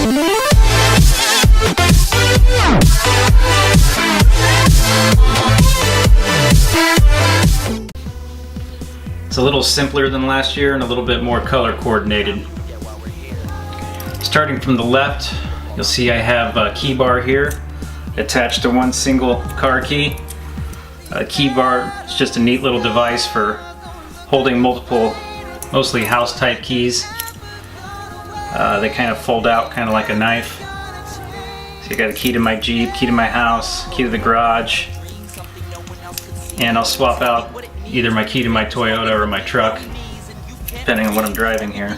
It's a little simpler than last year and a little bit more color coordinated. Starting from the left, you'll see I have a key bar here attached to one single car key. A key bar is just a neat little device for holding multiple, mostly house type keys. They kind of fold out kind of like a knife. So you got a key to my Jeep, key to my house, key to the garage, and I'll swap out either my key to my Toyota or my truck, depending on what I'm driving here.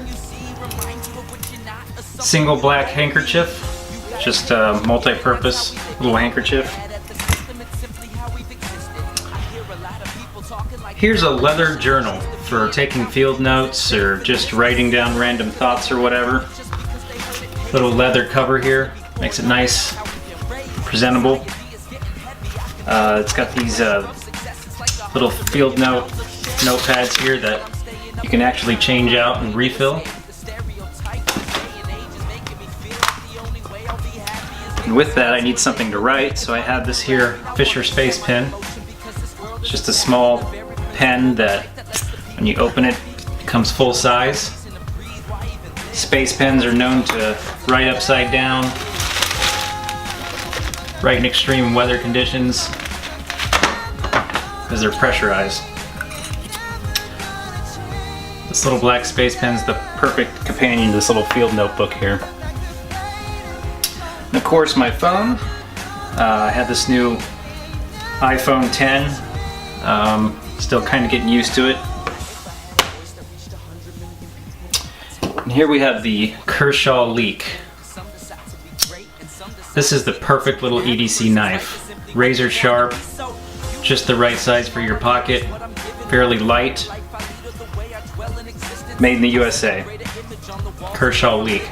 Single black handkerchief, just a multi-purpose little handkerchief. Here's a leather journal for taking field notes or just writing down random thoughts or whatever. Little leather cover here, makes it nice, presentable. It's got these little field notepads here that you can actually change out and refill. And with that I need something to write, so I have this here Fisher Space Pen. It's just a small pen that when you open it becomes full size. Space pens are known to write upside down, write in extreme weather conditions, because they're pressurized. This little black space pen is the perfect companion to this little field notebook here. And of course my phone. I have this new iPhone 10. Still kind of getting used to it. And here we have the Kershaw Leek. This is the perfect little EDC knife. Razor sharp, just the right size for your pocket, fairly light. Made in the USA. Kershaw Leek.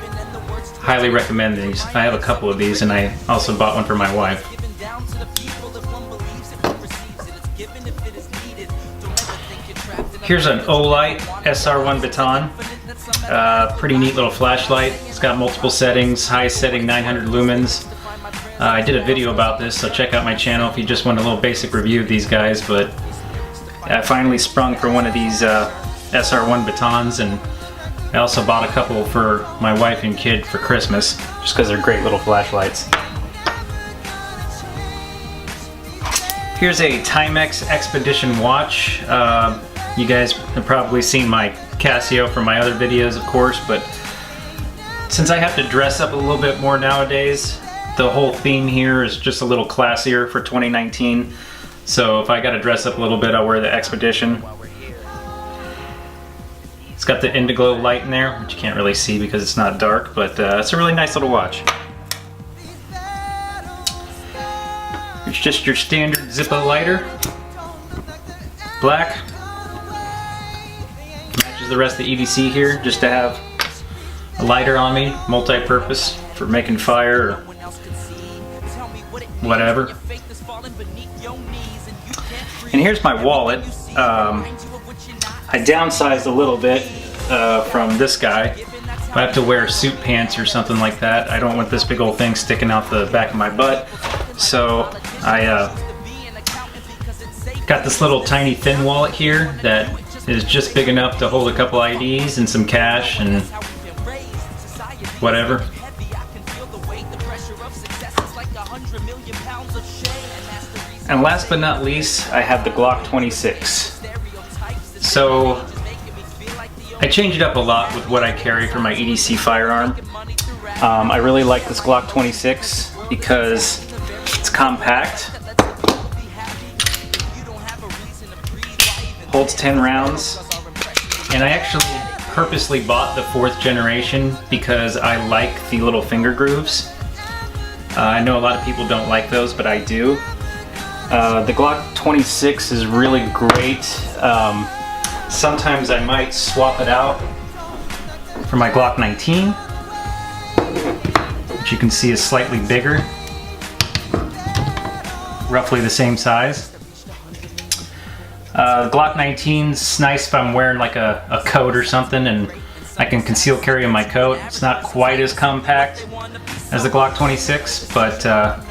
Highly recommend these. I have a couple of these and I also bought one for my wife. Here's an Olight SR1 baton. Pretty neat little flashlight. It's got multiple settings, high setting 900 lumens. I did a video about this, so check out my channel if you just want a little basic review of these guys, but I finally sprung for one of these SR1 batons, and I also bought a couple for my wife and kid for Christmas, just because they're great little flashlights. Here's a Timex Expedition watch. You guys have probably seen my Casio from my other videos, of course, but since I have to dress up a little bit more nowadays, the whole theme here is just a little classier for 2019. So if I gotta dress up a little bit, I'll wear the Expedition. It's got the indigo light in there, which you can't really see because it's not dark, but it's a really nice little watch. It's just your standard Zippo lighter. Black. Matches the rest of the EDC here, just to have a lighter on me, multi-purpose for making fire or whatever. And here's my wallet. I downsized a little bit from this guy. If I have to wear suit pants or something like that, I don't want this big old thing sticking out the back of my butt. So I got this little tiny thin wallet here that is just big enough to hold a couple IDs and some cash and whatever. And last but not least, I have the Glock 26. So I change it up a lot with what I carry for my EDC firearm. I really like this Glock 26 because it's compact, holds 10 rounds, and I actually purposely bought the 4th generation because I like the little finger grooves. I know a lot of people don't like those, but I do. The Glock 26 is really great. Sometimes I might swap it out for my Glock 19, which you can see is slightly bigger, roughly the same size. The Glock 19's nice if I'm wearing like a coat or something and I can conceal carry in my coat. It's not quite as compact as the Glock 26, but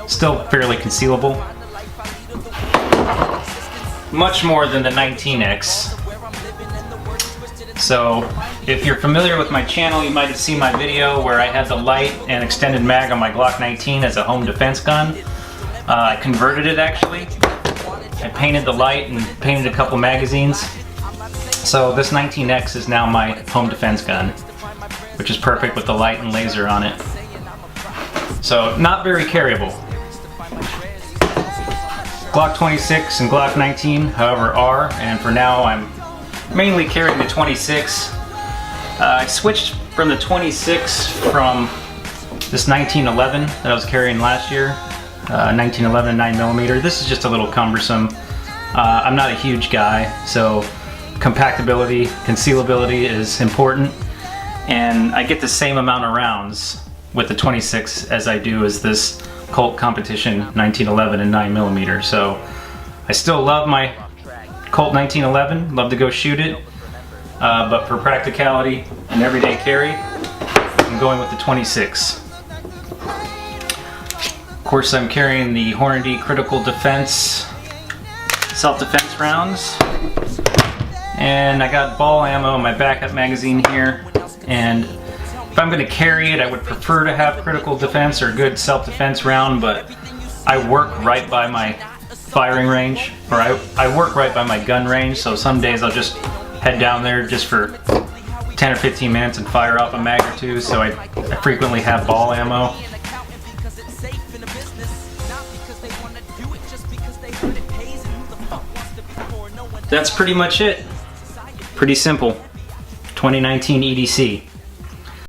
still fairly concealable. Much more than the 19X. So if you're familiar with my channel, you might have seen my video where I had the light and extended mag on my Glock 19 as a home defense gun. I converted it actually. I painted the light and painted a couple magazines. So this 19X is now my home defense gun, which is perfect with the light and laser on it. So not very carryable. Glock 26 and Glock 19, however, are, and for now I'm mainly carrying the 26. I switched from the 26 from this 1911 that I was carrying last year, 1911 9mm. This is just a little cumbersome. I'm not a huge guy, so compactability, concealability is important, and I get the same amount of rounds with the 26 as I do as this Colt Competition 1911 and 9mm. So I still love my Colt 1911, love to go shoot it, but for practicality and everyday carry, I'm going with the 26. Of course, I'm carrying the Hornady Critical Defense self-defense rounds, and I got ball ammo in my backup magazine here. And if I'm going to carry it, I would prefer to have critical defense or good self-defense round, but I work right by my firing range, or I work right by my gun range, so some days I'll just head down there just for 10 or 15 minutes and fire off a mag or two, so I frequently have ball ammo. That's pretty much it. Pretty simple. 2019 EDC.